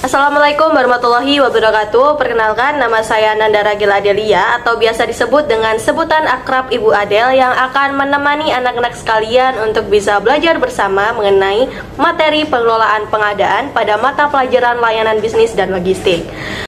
Assalamualaikum warahmatullahi wabarakatuh. Perkenalkan, nama saya Nandara Gila Adelia atau biasa disebut dengan sebutan akrab Ibu Adel, yang akan menemani anak-anak sekalian untuk bisa belajar bersama mengenai materi pengelolaan pengadaan pada mata pelajaran layanan bisnis dan logistik.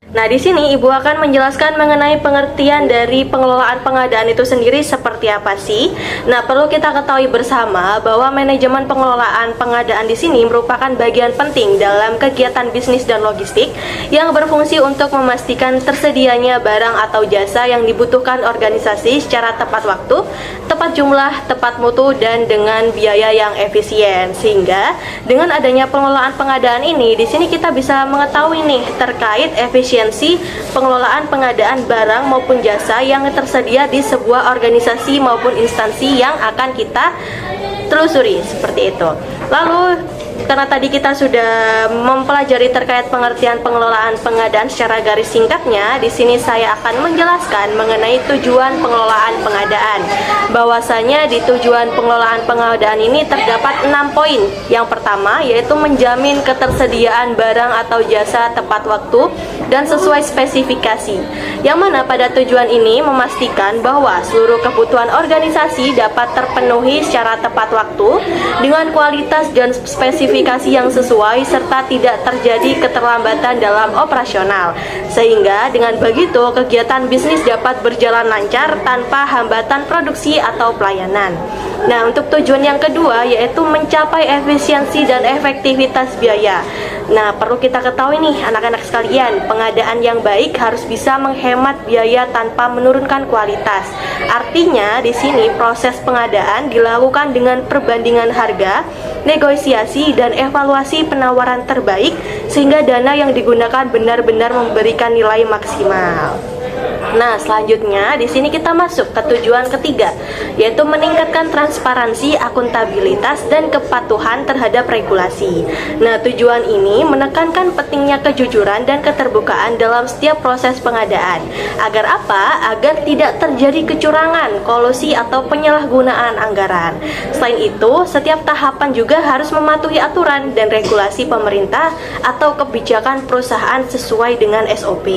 Nah, di sini Ibu akan menjelaskan mengenai pengertian dari pengelolaan pengadaan itu sendiri seperti apa sih. Nah, perlu kita ketahui bersama bahwa manajemen pengelolaan pengadaan di sini merupakan bagian penting dalam kegiatan bisnis dan logistik yang berfungsi untuk memastikan tersedianya barang atau jasa yang dibutuhkan organisasi secara tepat waktu, tepat jumlah, tepat mutu, dan dengan biaya yang efisien. Sehingga dengan adanya pengelolaan pengadaan ini, di sini kita bisa mengetahui nih terkait efisiensi pengelolaan pengadaan barang maupun jasa yang tersedia di sebuah organisasi maupun instansi yang akan kita telusuri, seperti itu. Lalu karena tadi kita sudah mempelajari terkait pengertian pengelolaan pengadaan secara garis singkatnya, di sini saya akan menjelaskan mengenai tujuan pengelolaan pengadaan. Bahwasanya di tujuan pengelolaan pengadaan ini terdapat 6 poin. Yang pertama yaitu menjamin ketersediaan barang atau jasa tepat waktu dan sesuai spesifikasi. Yang mana pada tujuan ini memastikan bahwa seluruh kebutuhan organisasi dapat terpenuhi secara tepat waktu dengan kualitas dan spesifikasi yang sesuai serta tidak terjadi keterlambatan dalam operasional. Sehingga dengan begitu kegiatan bisnis dapat berjalan lancar tanpa hambatan produksi atau pelayanan. Nah, untuk tujuan yang kedua yaitu mencapai efisiensi dan efektivitas biaya. Nah, perlu kita ketahui nih anak-anak sekalian, pengadaan yang baik harus bisa menghemat biaya tanpa menurunkan kualitas. Artinya di sini proses pengadaan dilakukan dengan perbandingan harga, negosiasi, dan evaluasi penawaran terbaik sehingga dana yang digunakan benar-benar memberikan nilai maksimal. Nah, selanjutnya di sini kita masuk ke tujuan ketiga, yaitu meningkatkan transparansi, akuntabilitas, dan kepatuhan terhadap regulasi. Nah, tujuan ini menekankan pentingnya kejujuran dan keterbukaan dalam setiap proses pengadaan. Agar apa? Agar tidak terjadi kecurangan, kolusi, atau penyalahgunaan anggaran. Selain itu, setiap tahapan juga harus mematuhi aturan dan regulasi pemerintah atau kebijakan perusahaan sesuai dengan SOP.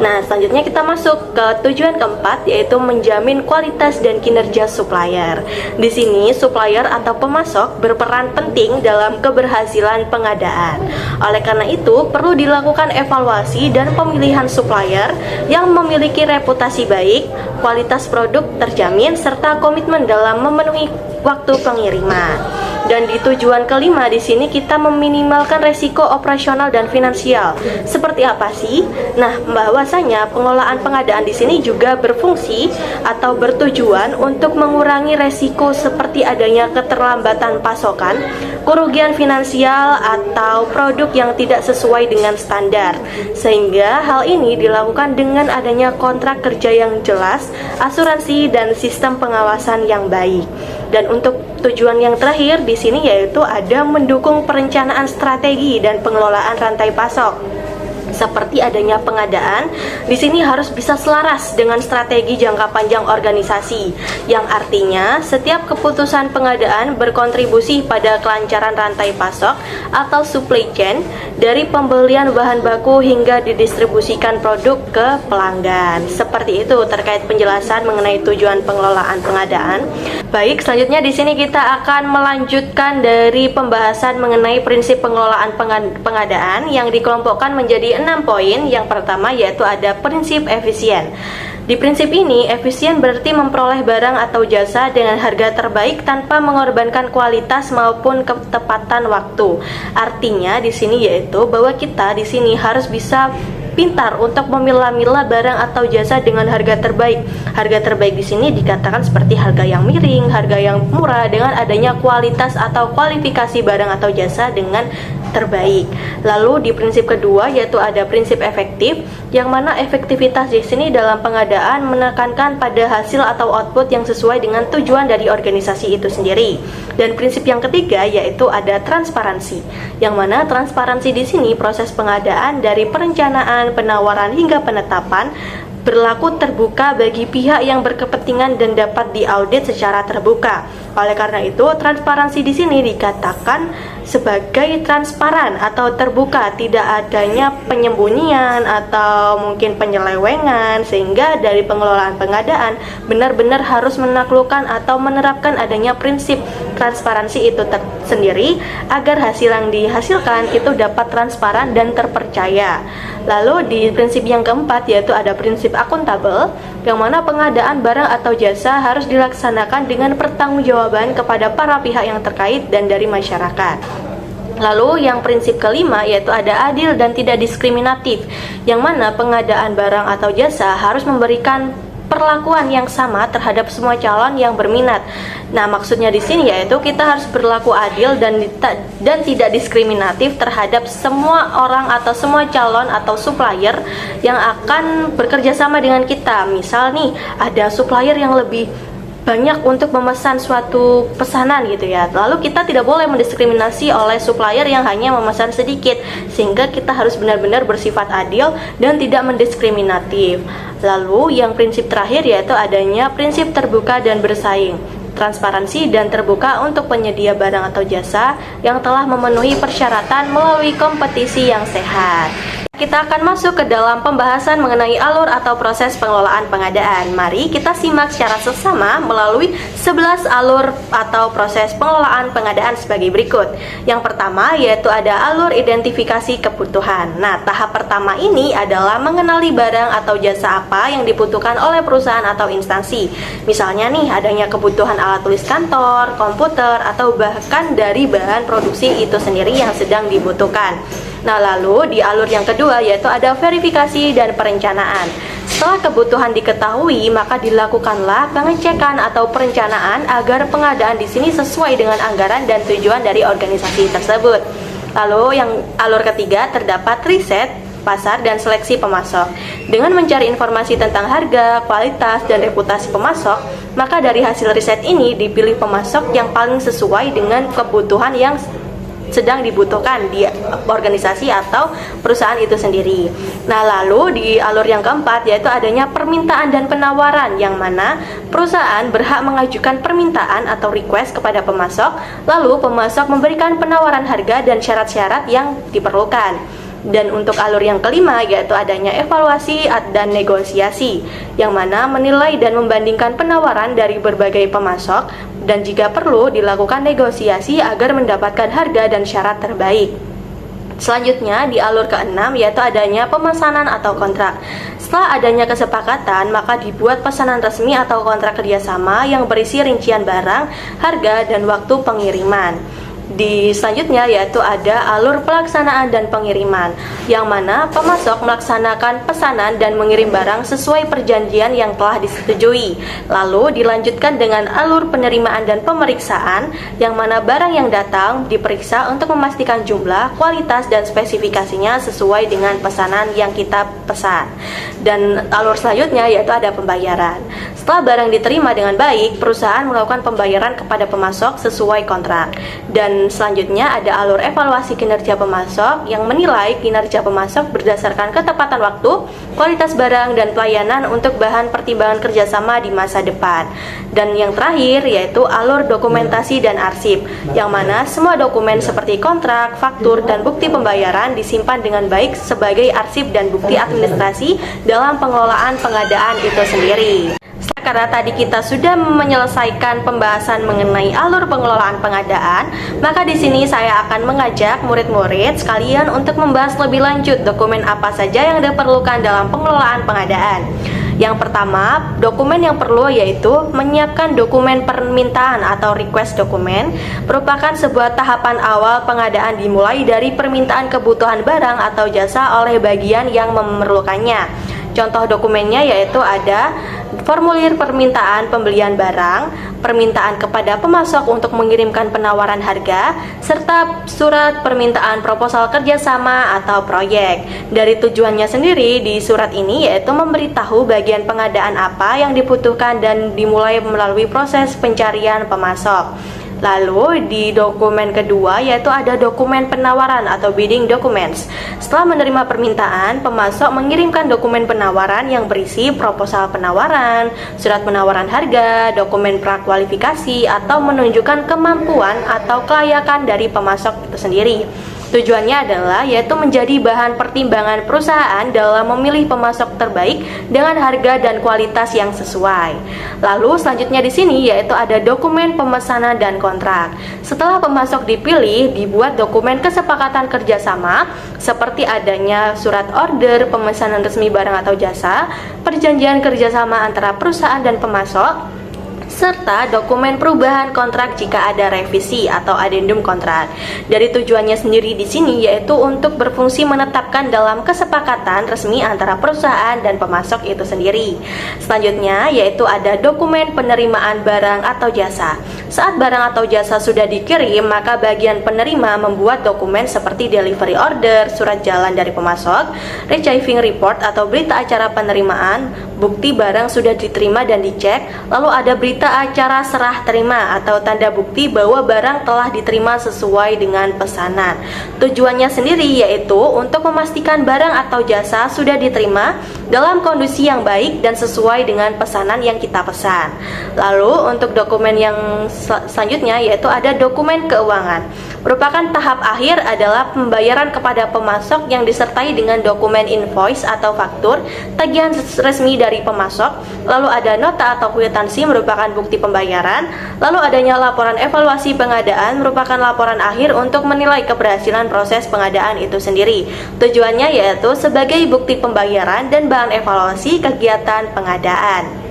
Nah, selanjutnya kita masuk ke tujuan keempat, yaitu menjamin kualitas dan kinerja supplier. Di sini supplier atau pemasok berperan penting dalam keberhasilan pengadaan. Oleh karena itu perlu dilakukan evaluasi dan pemilihan supplier yang memiliki reputasi baik, kualitas produk terjamin, serta komitmen dalam memenuhi waktu pengiriman. Dan di tujuan kelima di sini kita meminimalkan resiko operasional dan finansial. Seperti apa sih? Nah, bahwasanya pengelolaan pengadaan di sini juga berfungsi atau bertujuan untuk mengurangi resiko seperti adanya keterlambatan pasokan, kerugian finansial, atau produk yang tidak sesuai dengan standar. Sehingga hal ini dilakukan dengan adanya kontrak kerja yang jelas, asuransi, dan sistem pengawasan yang baik. Dan untuk tujuan yang terakhir di sini yaitu ada mendukung perencanaan strategi dan pengelolaan rantai pasok. Seperti adanya pengadaan, di sini harus bisa selaras dengan strategi jangka panjang organisasi, yang artinya setiap keputusan pengadaan berkontribusi pada kelancaran rantai pasok atau supply chain dari pembelian bahan baku hingga didistribusikan produk ke pelanggan. Seperti itu terkait penjelasan mengenai tujuan pengelolaan pengadaan. Baik, selanjutnya di sini kita akan melanjutkan dari pembahasan mengenai prinsip pengelolaan pengadaan yang dikelompokkan menjadi 6 poin. Yang pertama yaitu ada prinsip efisien. Di prinsip ini, efisien berarti memperoleh barang atau jasa dengan harga terbaik tanpa mengorbankan kualitas maupun ketepatan waktu. Artinya di sini yaitu bahwa kita di sini harus bisa pintar untuk memilah-milah barang atau jasa dengan harga terbaik. Harga terbaik di sini dikatakan seperti harga yang miring, harga yang murah dengan adanya kualitas atau kualifikasi barang atau jasa dengan terbaik. Lalu di prinsip kedua yaitu ada prinsip efektif, yang mana efektivitas di sini dalam pengadaan menekankan pada hasil atau output yang sesuai dengan tujuan dari organisasi itu sendiri. Dan prinsip yang ketiga yaitu ada transparansi, yang mana transparansi di sini proses pengadaan dari perencanaan, penawaran hingga penetapan berlaku terbuka bagi pihak yang berkepentingan dan dapat diaudit secara terbuka. Oleh karena itu, transparansi di sini dikatakan sebagai transparan atau terbuka, tidak adanya penyembunyian atau mungkin penyelewengan, sehingga dari pengelolaan pengadaan benar-benar harus menaklukkan atau menerapkan adanya prinsip transparansi itu sendiri agar hasil yang dihasilkan itu dapat transparan dan terpercaya. Lalu di prinsip yang keempat yaitu ada prinsip akuntabel, yang mana pengadaan barang atau jasa harus dilaksanakan dengan pertanggungjawaban kepada para pihak yang terkait dan dari masyarakat. Lalu yang prinsip kelima yaitu ada adil dan tidak diskriminatif, yang mana pengadaan barang atau jasa harus memberikan perlakuan yang sama terhadap semua calon yang berminat. Nah, maksudnya di sini yaitu kita harus berlaku adil dan tidak diskriminatif terhadap semua orang atau semua calon atau supplier yang akan bekerja sama dengan kita. Misal nih, ada supplier yang lebih banyak untuk memesan suatu pesanan gitu ya. Lalu kita tidak boleh mendiskriminasi oleh supplier yang hanya memesan sedikit, sehingga kita harus benar-benar bersifat adil dan tidak mendiskriminatif. Lalu yang prinsip terakhir yaitu adanya prinsip terbuka dan bersaing, transparansi dan terbuka untuk penyedia barang atau jasa yang telah memenuhi persyaratan melalui kompetisi yang sehat. Kita akan masuk ke dalam pembahasan mengenai alur atau proses pengelolaan pengadaan. Mari kita simak secara seksama melalui 11 alur atau proses pengelolaan pengadaan sebagai berikut. Yang pertama yaitu ada alur identifikasi kebutuhan. Nah, tahap pertama ini adalah mengenali barang atau jasa apa yang dibutuhkan oleh perusahaan atau instansi. Misalnya nih, adanya kebutuhan alat tulis kantor, komputer, atau bahkan dari bahan produksi itu sendiri yang sedang dibutuhkan. Nah, lalu di alur yang kedua yaitu ada verifikasi dan perencanaan. Setelah kebutuhan diketahui, maka dilakukanlah pengecekan atau perencanaan agar pengadaan di sini sesuai dengan anggaran dan tujuan dari organisasi tersebut. Lalu yang alur ketiga terdapat riset, pasar, dan seleksi pemasok. Dengan mencari informasi tentang harga, kualitas, dan reputasi pemasok, maka dari hasil riset ini dipilih pemasok yang paling sesuai dengan kebutuhan yang sedang dibutuhkan di organisasi atau perusahaan itu sendiri. Nah, lalu di alur yang keempat yaitu adanya permintaan dan penawaran, yang mana perusahaan berhak mengajukan permintaan atau request kepada pemasok, lalu pemasok memberikan penawaran harga dan syarat-syarat yang diperlukan. Dan untuk alur yang kelima yaitu adanya evaluasi dan negosiasi, yang mana menilai dan membandingkan penawaran dari berbagai pemasok dan jika perlu dilakukan negosiasi agar mendapatkan harga dan syarat terbaik. Selanjutnya di alur keenam yaitu adanya pemesanan atau kontrak. Setelah adanya kesepakatan, maka dibuat pesanan resmi atau kontrak kerjasama yang berisi rincian barang, harga, dan waktu pengiriman. Di selanjutnya yaitu ada alur pelaksanaan dan pengiriman, yang mana pemasok melaksanakan pesanan dan mengirim barang sesuai perjanjian yang telah disetujui. Lalu dilanjutkan dengan alur penerimaan dan pemeriksaan, yang mana barang yang datang diperiksa untuk memastikan jumlah, kualitas, dan spesifikasinya sesuai dengan pesanan yang kita pesan. Dan alur selanjutnya yaitu ada pembayaran. Setelah barang diterima dengan baik, perusahaan melakukan pembayaran kepada pemasok sesuai kontrak. Dan selanjutnya ada alur evaluasi kinerja pemasok, yang menilai kinerja pemasok berdasarkan ketepatan waktu, kualitas barang, dan pelayanan untuk bahan pertimbangan kerjasama di masa depan. Dan yang terakhir yaitu alur dokumentasi dan arsip, yang mana semua dokumen seperti kontrak, faktur, dan bukti pembayaran disimpan dengan baik sebagai arsip dan bukti administrasi dalam pengelolaan pengadaan itu sendiri. Karena tadi kita sudah menyelesaikan pembahasan mengenai alur pengelolaan pengadaan, maka di sini saya akan mengajak murid-murid sekalian untuk membahas lebih lanjut dokumen apa saja yang diperlukan dalam pengelolaan pengadaan. Yang pertama, dokumen yang perlu yaitu menyiapkan dokumen permintaan atau request dokumen, merupakan sebuah tahapan awal pengadaan dimulai dari permintaan kebutuhan barang atau jasa oleh bagian yang memerlukannya. Contoh dokumennya yaitu ada formulir permintaan pembelian barang, permintaan kepada pemasok untuk mengirimkan penawaran harga, serta surat permintaan proposal kerjasama atau proyek. Dari tujuannya sendiri di surat ini yaitu memberitahu bagian pengadaan apa yang dibutuhkan dan dimulai melalui proses pencarian pemasok. Lalu di dokumen kedua yaitu ada dokumen penawaran atau bidding documents. Setelah menerima permintaan, pemasok mengirimkan dokumen penawaran yang berisi proposal penawaran, surat penawaran harga, dokumen prakualifikasi, atau menunjukkan kemampuan atau kelayakan dari pemasok itu sendiri. Tujuannya adalah yaitu menjadi bahan pertimbangan perusahaan dalam memilih pemasok terbaik dengan harga dan kualitas yang sesuai. Lalu selanjutnya di sini yaitu ada dokumen pemesanan dan kontrak. Setelah pemasok dipilih, dibuat dokumen kesepakatan kerjasama seperti adanya surat order, pemesanan resmi barang atau jasa, perjanjian kerjasama antara perusahaan dan pemasok, serta dokumen perubahan kontrak jika ada revisi atau adendum kontrak. Dari tujuannya sendiri di sini yaitu untuk berfungsi menetapkan dalam kesepakatan resmi antara perusahaan dan pemasok itu sendiri. Selanjutnya yaitu ada dokumen penerimaan barang atau jasa. Saat barang atau jasa sudah dikirim, maka bagian penerima membuat dokumen seperti delivery order, surat jalan dari pemasok, receiving report atau berita acara penerimaan, bukti barang sudah diterima dan dicek, lalu ada berita acara serah terima atau tanda bukti bahwa barang telah diterima sesuai dengan pesanan. Tujuannya sendiri yaitu untuk memastikan barang atau jasa sudah diterima dalam kondisi yang baik dan sesuai dengan pesanan yang kita pesan. Lalu untuk dokumen yang selanjutnya yaitu ada dokumen keuangan. Merupakan tahap akhir adalah pembayaran kepada pemasok yang disertai dengan dokumen invoice atau faktur, tagihan resmi dari pemasok, lalu ada nota atau kwitansi merupakan bukti pembayaran, lalu adanya laporan evaluasi pengadaan merupakan laporan akhir untuk menilai keberhasilan proses pengadaan itu sendiri. Tujuannya yaitu sebagai bukti pembayaran dan bahan evaluasi kegiatan pengadaan.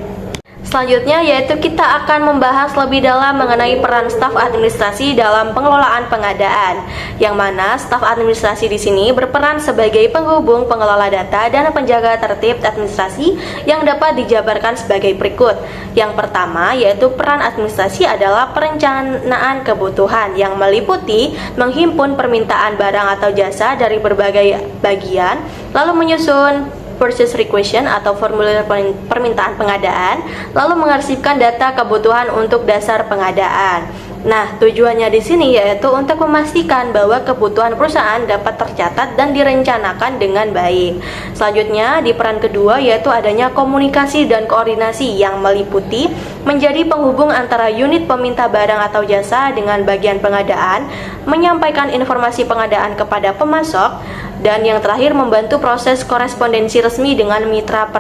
Selanjutnya yaitu kita akan membahas lebih dalam mengenai peran staf administrasi dalam pengelolaan pengadaan, yang mana staf administrasi di sini berperan sebagai penghubung pengelola data dan penjaga tertib administrasi yang dapat dijabarkan sebagai berikut. Yang pertama yaitu peran administrasi adalah perencanaan kebutuhan yang meliputi menghimpun permintaan barang atau jasa dari berbagai bagian, lalu menyusun purchase requisition atau formulir permintaan pengadaan, lalu mengarsipkan data kebutuhan untuk dasar pengadaan. Nah, tujuannya di sini yaitu untuk memastikan bahwa kebutuhan perusahaan dapat tercatat dan direncanakan dengan baik. Selanjutnya, di peran kedua yaitu adanya komunikasi dan koordinasi yang meliputi menjadi penghubung antara unit peminta barang atau jasa dengan bagian pengadaan, menyampaikan informasi pengadaan kepada pemasok, dan yang terakhir membantu proses korespondensi resmi dengan mitra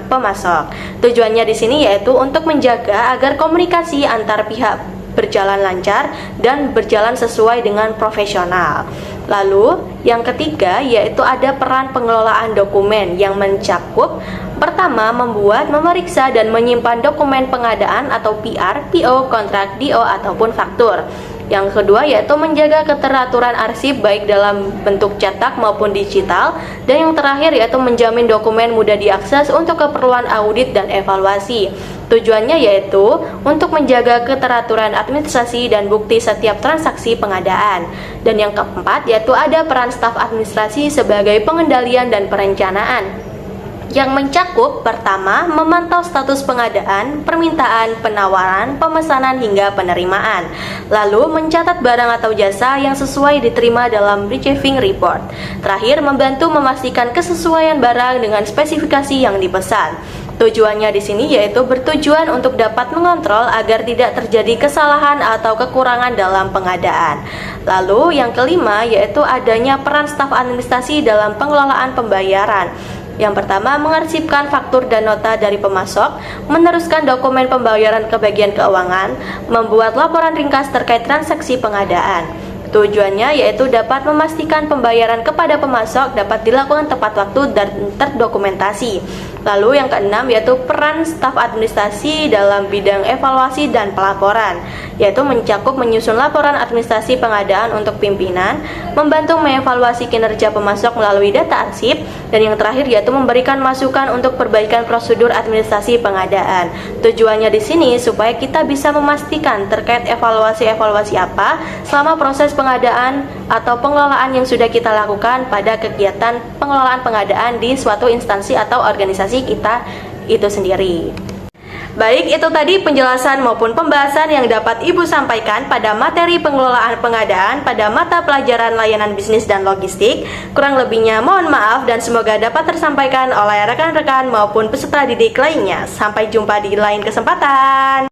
pemasok. Tujuannya di sini yaitu untuk menjaga agar komunikasi antar pihak berjalan lancar dan berjalan sesuai dengan profesional. Lalu yang ketiga yaitu ada peran pengelolaan dokumen yang mencakup pertama membuat, memeriksa dan menyimpan dokumen pengadaan atau PR, PO, kontrak, DO ataupun faktur. Yang kedua yaitu menjaga keteraturan arsip baik dalam bentuk cetak maupun digital, dan yang terakhir yaitu menjamin dokumen mudah diakses untuk keperluan audit dan evaluasi. Tujuannya yaitu untuk menjaga keteraturan administrasi dan bukti setiap transaksi pengadaan. Dan yang keempat yaitu ada peran staf administrasi sebagai pengendalian dan perencanaan, yang mencakup pertama memantau status pengadaan, permintaan, penawaran, pemesanan hingga penerimaan, lalu mencatat barang atau jasa yang sesuai diterima dalam receiving report. Terakhir membantu memastikan kesesuaian barang dengan spesifikasi yang dipesan. Tujuannya di sini yaitu bertujuan untuk dapat mengontrol agar tidak terjadi kesalahan atau kekurangan dalam pengadaan. Lalu yang kelima yaitu adanya peran staf administrasi dalam pengelolaan pembayaran. Yang pertama, mengarsipkan faktur dan nota dari pemasok, meneruskan dokumen pembayaran ke bagian keuangan, membuat laporan ringkas terkait transaksi pengadaan. Tujuannya yaitu dapat memastikan pembayaran kepada pemasok dapat dilakukan tepat waktu dan terdokumentasi. Lalu yang keenam yaitu peran staf administrasi dalam bidang evaluasi dan pelaporan, yaitu mencakup menyusun laporan administrasi pengadaan untuk pimpinan, membantu mengevaluasi kinerja pemasok melalui data arsip, dan yang terakhir yaitu memberikan masukan untuk perbaikan prosedur administrasi pengadaan. Tujuannya di sini supaya kita bisa memastikan terkait evaluasi apa selama proses pengadaan atau pengelolaan yang sudah kita lakukan pada kegiatan pengelolaan pengadaan di suatu instansi atau organisasi kita itu sendiri. Baik, itu tadi penjelasan maupun pembahasan yang dapat Ibu sampaikan pada materi pengelolaan pengadaan pada mata pelajaran layanan bisnis dan logistik. Kurang lebihnya mohon maaf dan semoga dapat tersampaikan oleh rekan-rekan maupun peserta didik lainnya. Sampai jumpa di lain kesempatan.